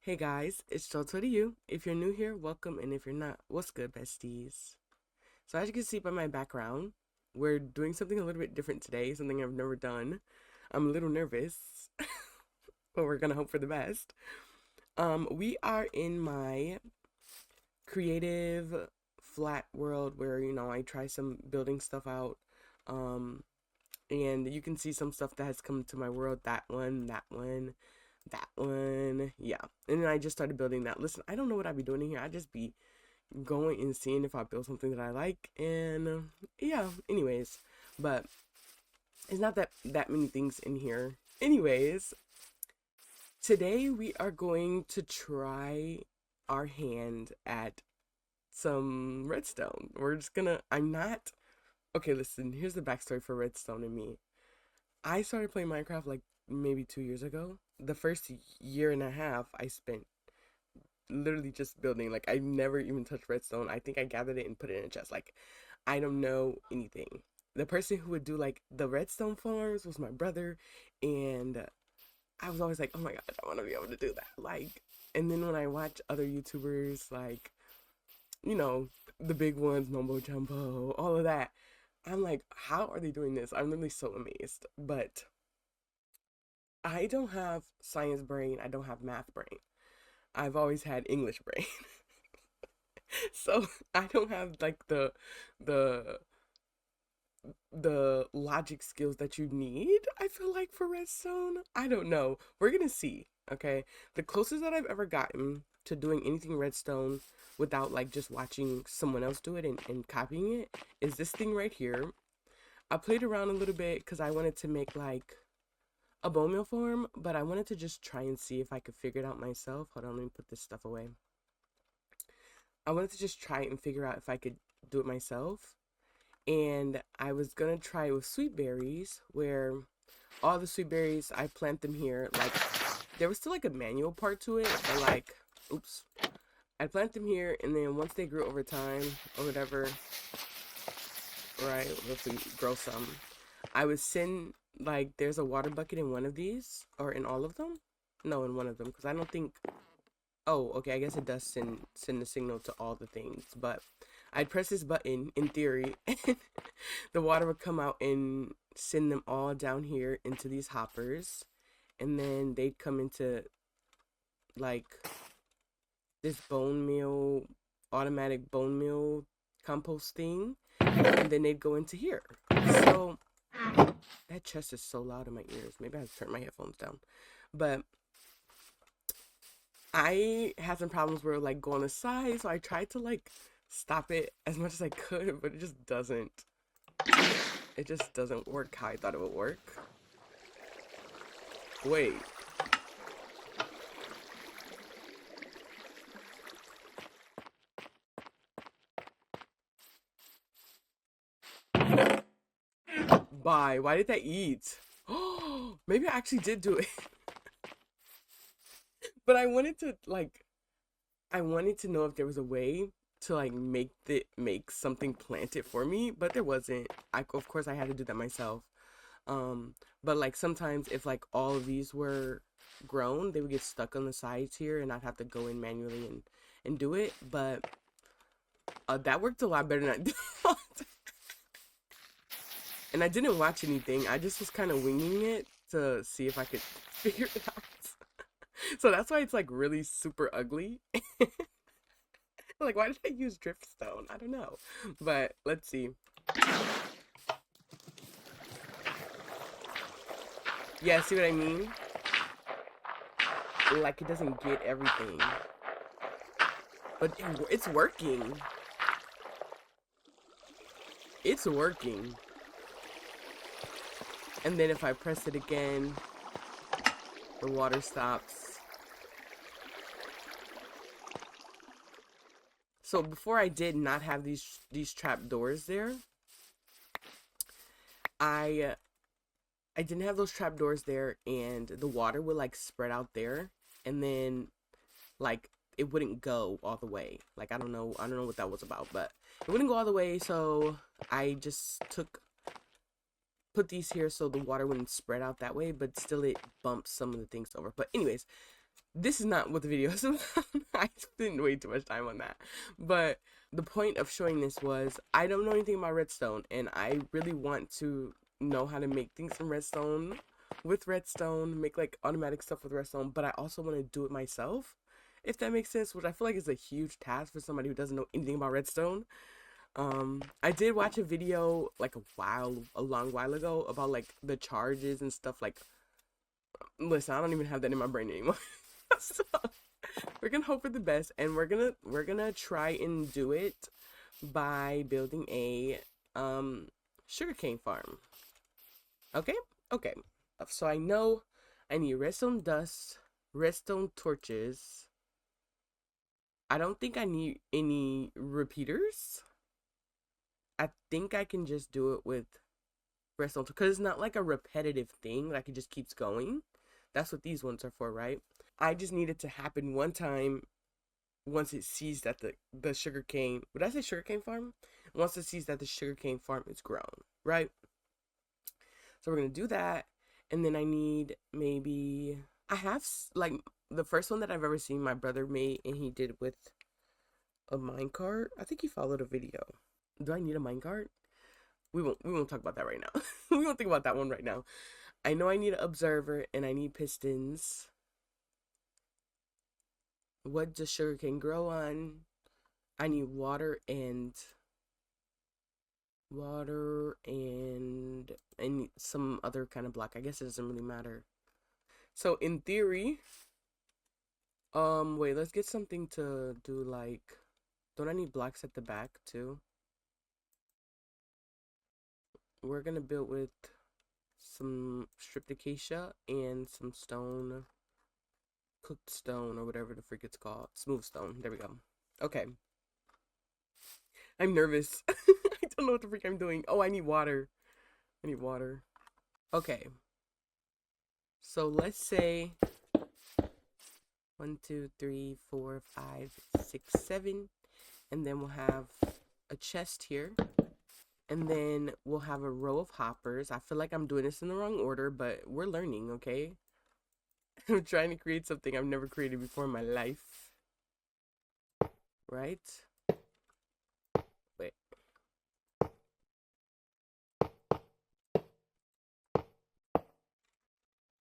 Hey guys, it's you. If you're new here, welcome, and if you're not, what's good, besties? So as you can see by my background, we're doing something a little bit different today, something I've never done. I'm a little nervous, but we're gonna hope for the best. We are in my creative flat world where, I try some building stuff out. Um, and you can see some stuff that has come to my world. That one, that one, that one. Yeah. And then I just started building that. Listen, I don't know what I'd be doing in here. I just be going and seeing if I build something that I like. And yeah, anyways. But it's not that many things in here. Anyways, today we are going to try our hand at some redstone. I'm not, okay, listen, here's the backstory for redstone and me. I started playing Minecraft like maybe 2 years ago. The first year and a half I spent literally just building. Like I never even touched redstone. I think I gathered it and put it in a chest. Like I don't know anything. The person who would do like the redstone farms was my brother, and I was always like, oh my gosh, I want to be able to do that. Like, and then when I watch other YouTubers like, you know, the big ones, Mumbo Jumbo, all of that, I'm like, how are they doing this? I'm really so amazed. But I don't have science brain. I don't have math brain. I've always had English brain. So I don't have like the the logic skills that you need, I feel like, for redstone. I don't know. We're gonna see. Okay. The closest that I've ever gotten to doing anything redstone without like just watching someone else do it and copying it is this thing right here. I played around a little bit because I wanted to make like a bone meal farm, but I wanted to just try and see if I could figure it out myself. Hold on, let me put this stuff away. I wanted to just try and figure out if I could do it myself. And I was gonna try it with sweet berries, where all the sweet berries, I plant them here. Like, there was still like a manual part to it, but like, oops. I plant them here, and then once they grew over time, or whatever, right, let's grow some, I would send, like, there's a water bucket in one of these, or in all of them? No, in one of them, because I don't think, oh, okay, I guess it does send the signal to all the things, but I'd press this button, in theory, and the water would come out and send them all down here into these hoppers, and then they'd come into, like, this bone meal, automatic bone meal compost thing, and then they'd go into here. So that chest is so loud in my ears. Maybe I have to turn my headphones down. But I had some problems where it would, like, go on the side, so I tried to like stop it as much as I could, but it just doesn't work how I thought it would work. Wait. Bye. Why did that eat? Oh, maybe I actually did do it. But I wanted to know if there was a way to like make something plant it for me, but there wasn't. Of course I had to do that myself. But like sometimes if like all of these were grown, they would get stuck on the sides here and I'd have to go in manually and do it. But that worked a lot better than I thought. And I didn't watch anything. I just was kind of winging it to see if I could figure it out. So that's why it's like really super ugly. Like, why did I use driftstone? I don't know. But let's see. Yeah, see what I mean? Like, it doesn't get everything. But it's working. It's working. And then if I press it again, the water stops. So before I did not have these trap doors there, I didn't have those trap doors there, and the water would like spread out there, and then like it wouldn't go all the way. Like I don't know what that was about, but it wouldn't go all the way. So I just put these here so the water wouldn't spread out that way, but still it bumps some of the things over. But anyways, this is not what the video is about. I spent way too much time on that. But the point of showing this was I don't know anything about redstone, and I really want to know how to make things from redstone with redstone, make like automatic stuff with redstone, but I also want to do it myself, if that makes sense, which I feel like is a huge task for somebody who doesn't know anything about redstone. I did watch a video like a long while ago about like the charges and stuff. Like, listen, I don't even have that in my brain anymore. So we're gonna hope for the best, and we're gonna try and do it by building a sugarcane farm. Okay, okay. So I know I need redstone dust, redstone torches. I don't think I need any repeaters. I think I can just do it with redstone because it's not like a repetitive thing. Like it just keeps going. That's what these ones are for, right? I just need it to happen one time once it sees that the sugarcane, would I say sugarcane farm? Once it sees that the sugarcane farm is grown, right? So we're gonna do that, and then I need maybe I have like the first one that I've ever seen my brother made, and he did with a minecart. I think he followed a video. Do I need a minecart? We won't talk about that right now. We won't think about that one right now. I know I need an observer and I need pistons. What does sugarcane grow on? I need water and some other kind of block. I guess it doesn't really matter. So in theory, wait, let's get something to do. Like, don't I need blocks at the back too? We're gonna build with some stripped acacia and some stone, cooked stone, or whatever the freak it's called. Smooth stone. There we go. Okay. I'm nervous. I don't know what the freak I'm doing. Oh, I need water. I need water. Okay. So let's say 1, 2, 3, 4, 5, 6, 7. And then we'll have a chest here. And then we'll have a row of hoppers. I feel like I'm doing this in the wrong order, but we're learning, okay? I'm trying to create something I've never created before in my life. Right? Wait.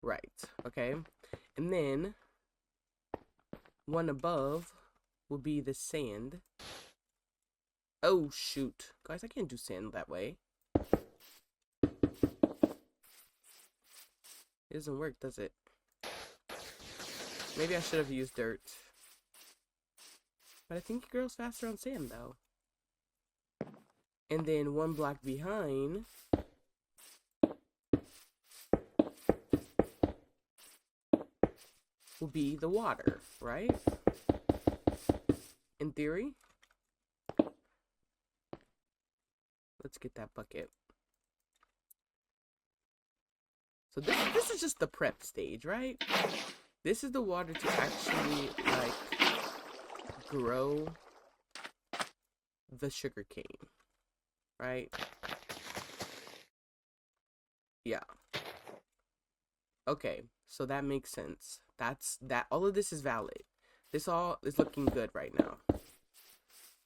Right. Okay. And then one above will be the sand. Oh, shoot. Guys, I can't do sand that way. It doesn't work, does it? Maybe I should have used dirt. But I think it grows faster on sand, though. And then one block behind will be the water, right? In theory. Let's get that bucket. So this is just the prep stage, right? This is the water to actually, like, grow the sugarcane, right? Yeah. Okay, so that makes sense. All of this is valid. This all is looking good right now.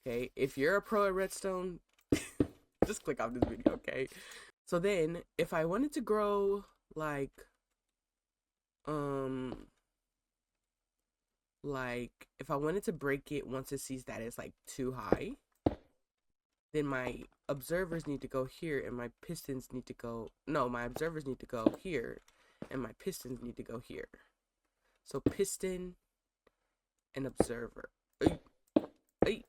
Okay, if you're a pro at redstone, just click off this video, okay? So then, if I wanted to grow, like if I wanted to break it once it sees that it's like too high, then my observers need to go here and my pistons need to go, no, my observers need to go here and my pistons need to go here. So piston and observer. Ay, ay,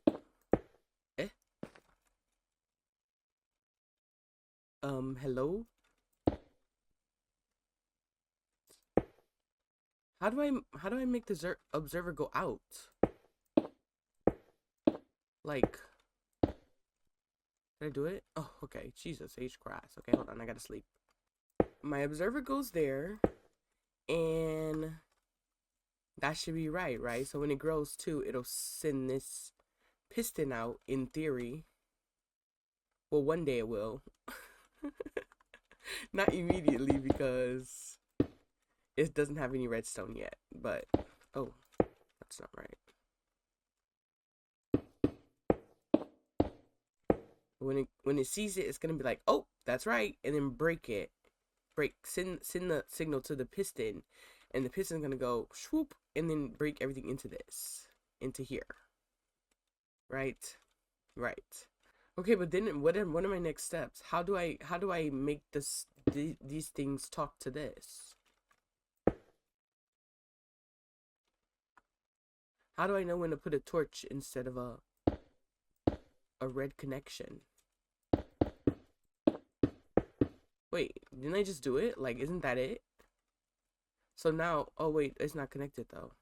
eh? Hello? How do I make the observer go out? Like, did I do it? Oh, okay. Jesus H Christ. Okay, hold on. I gotta sleep. My observer goes there, and that should be right? So when it grows too, it'll send this piston out in theory. Well, one day it will. Not immediately because it doesn't have any redstone yet, but Oh, that's not right. When it sees it, it's gonna be like, oh, that's right, and then break it. Send the signal to the piston, and the piston's gonna go swoop, and then break everything into here. Right, right. Okay, but then what are my next steps? How do I make these things talk to this? How do I know when to put a torch instead of a red connection? Wait, didn't I just do it? Like, isn't that it? So now, oh wait, it's not connected though.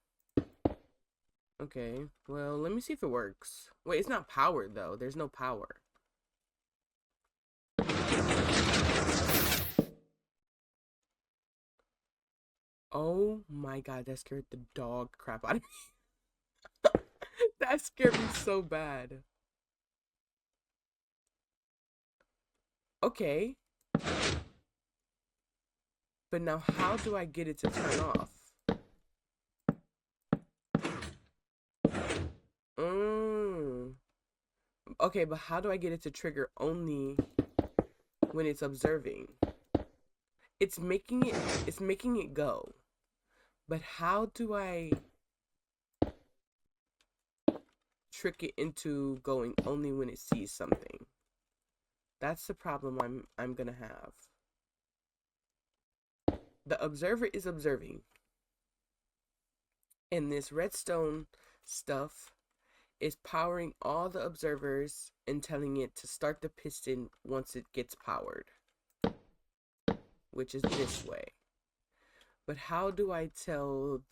Okay, well, let me see if it works. Wait, it's not powered though. There's no power. Oh my god, that scared the dog crap out of me. That scared me so bad. Okay. But now how do I get it to turn off? Okay, but how do I get it to trigger only when it's observing? It's making it go. But how do I trick it into going only when it sees something? That's the problem I'm gonna have. The observer is observing. And this redstone stuff is powering all the observers and telling it to start the piston once it gets powered, which is this way. But how do I tell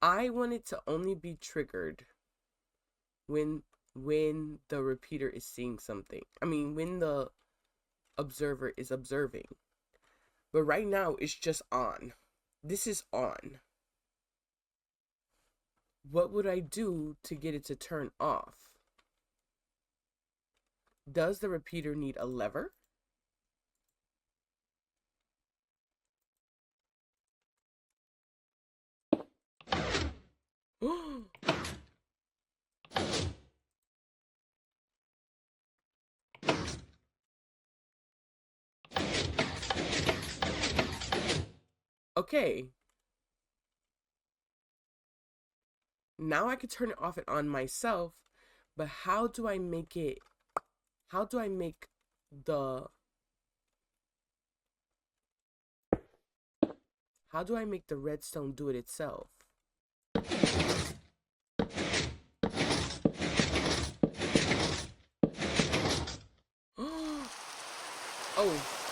I want it to only be triggered when the repeater is seeing something. I mean, when the observer is observing. But right now, it's just on. This is on. What would I do to get it to turn off? Does the repeater need a lever? Okay. Now I could turn it off and on myself, but how do I make the redstone do it itself?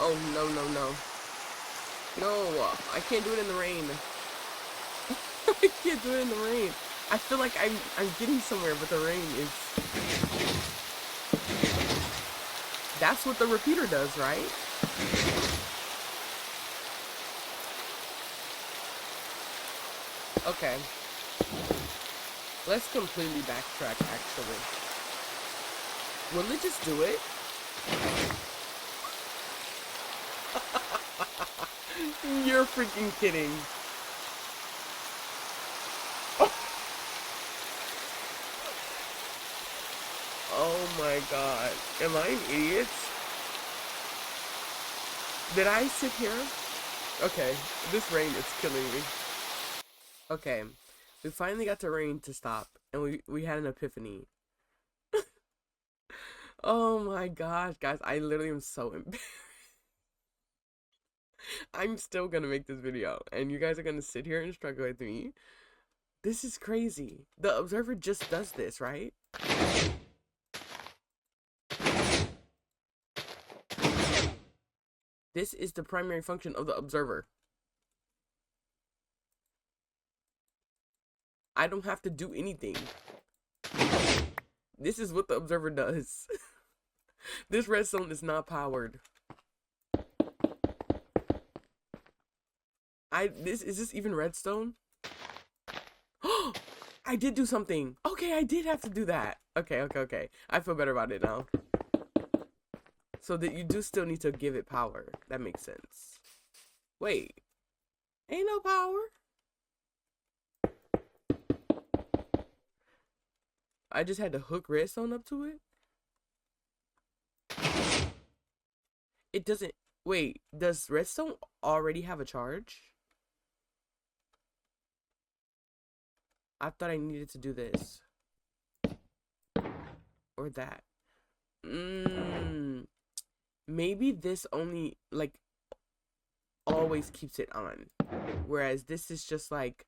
Oh, no, no, no. No, I can't do it in the rain. I can't do it in the rain. I feel like I'm getting somewhere, but the rain is... That's what the repeater does, right? Okay. Let's completely backtrack, actually. Will it just do it? You're freaking kidding. Oh my god. Am I an idiot? Did I sit here? Okay, this rain is killing me. Okay, we finally got the rain to stop, and we had an epiphany. Oh my gosh, guys, I literally am so embarrassed. I'm still gonna make this video, and you guys are gonna sit here and struggle with me. This is crazy. The observer just does this, right? This is the primary function of the observer. I don't have to do anything. This is what the observer does. This redstone is not powered. Is this even redstone? Oh, I did do something. Okay, I did have to do that. Okay. I feel better about it now. So that you do still need to give it power. That makes sense. Wait. Ain't no power? I just had to hook redstone up to it. It doesn't. Wait, does redstone already have a charge? I thought I needed to do this. Or that. Maybe this only, like, always keeps it on. Whereas this is just like,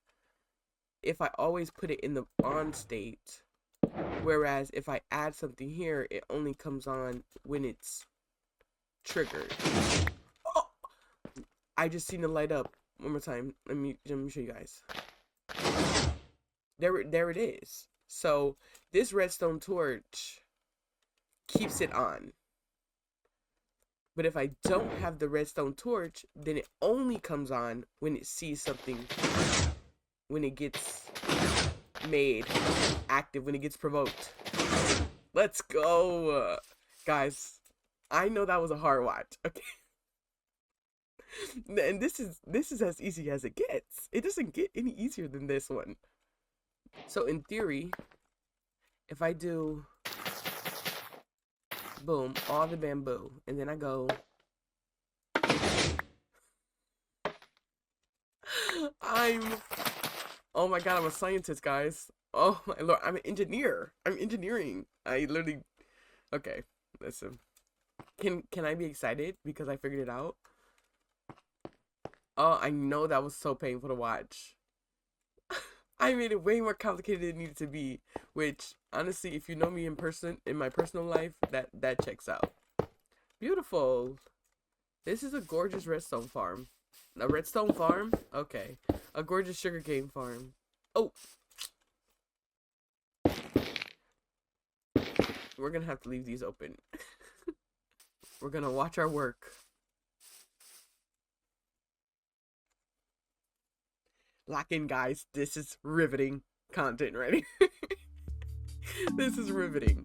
if I always put it in the on state. Whereas if I add something here, it only comes on when it's triggered. Oh! I just seen it light up one more time. Let me show you guys. There it is. So this redstone torch keeps it on. But if I don't have the redstone torch, then it only comes on when it sees something, when it gets made active, when it gets provoked. Let's go. Guys, I know that was a hard watch, okay? And this is as easy as it gets. It doesn't get any easier than this one. So in theory, if I do boom, all the bamboo, and then I go oh my god, I'm a scientist, guys. Oh my lord, I'm an engineer. I'm engineering. I literally, okay, listen. Can I be excited because I figured it out? Oh, I know that was so painful to watch. I made it way more complicated than it needed to be, which honestly, if you know me in person, in my personal life, that checks out. Beautiful. This is a gorgeous redstone farm. A redstone farm? Okay. A gorgeous sugarcane farm. Oh. We're gonna have to leave these open. We're gonna watch our work. Lock in, guys. This is riveting content right here. This is riveting.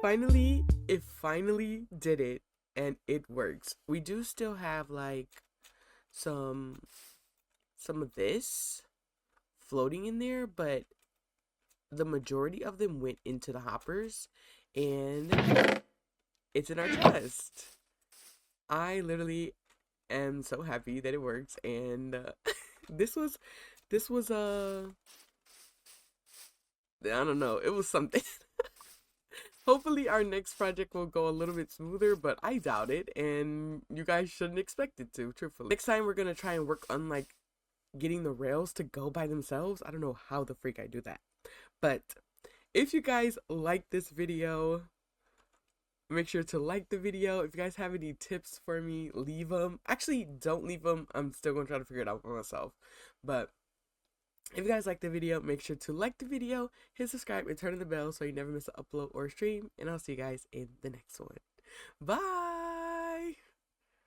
Finally, it finally did it, and it works. We do still have like some of this floating in there, but the majority of them went into the hoppers, and it's in our chest. I literally am so happy that it works, and this was I don't know, it was something. Hopefully our next project will go a little bit smoother, but I doubt it, and you guys shouldn't expect it to, truthfully. Next time we're gonna try and work on like getting the rails to go by themselves. I don't know how the freak I do that. But if you guys like this video, make sure to like the video. If you guys have any tips for me, leave them. Actually, don't leave them. I'm still gonna try to figure it out for myself. But if you guys like the video, make sure to like the video, hit subscribe, and turn on the bell so you never miss an upload or stream. And I'll see you guys in the next one. Bye!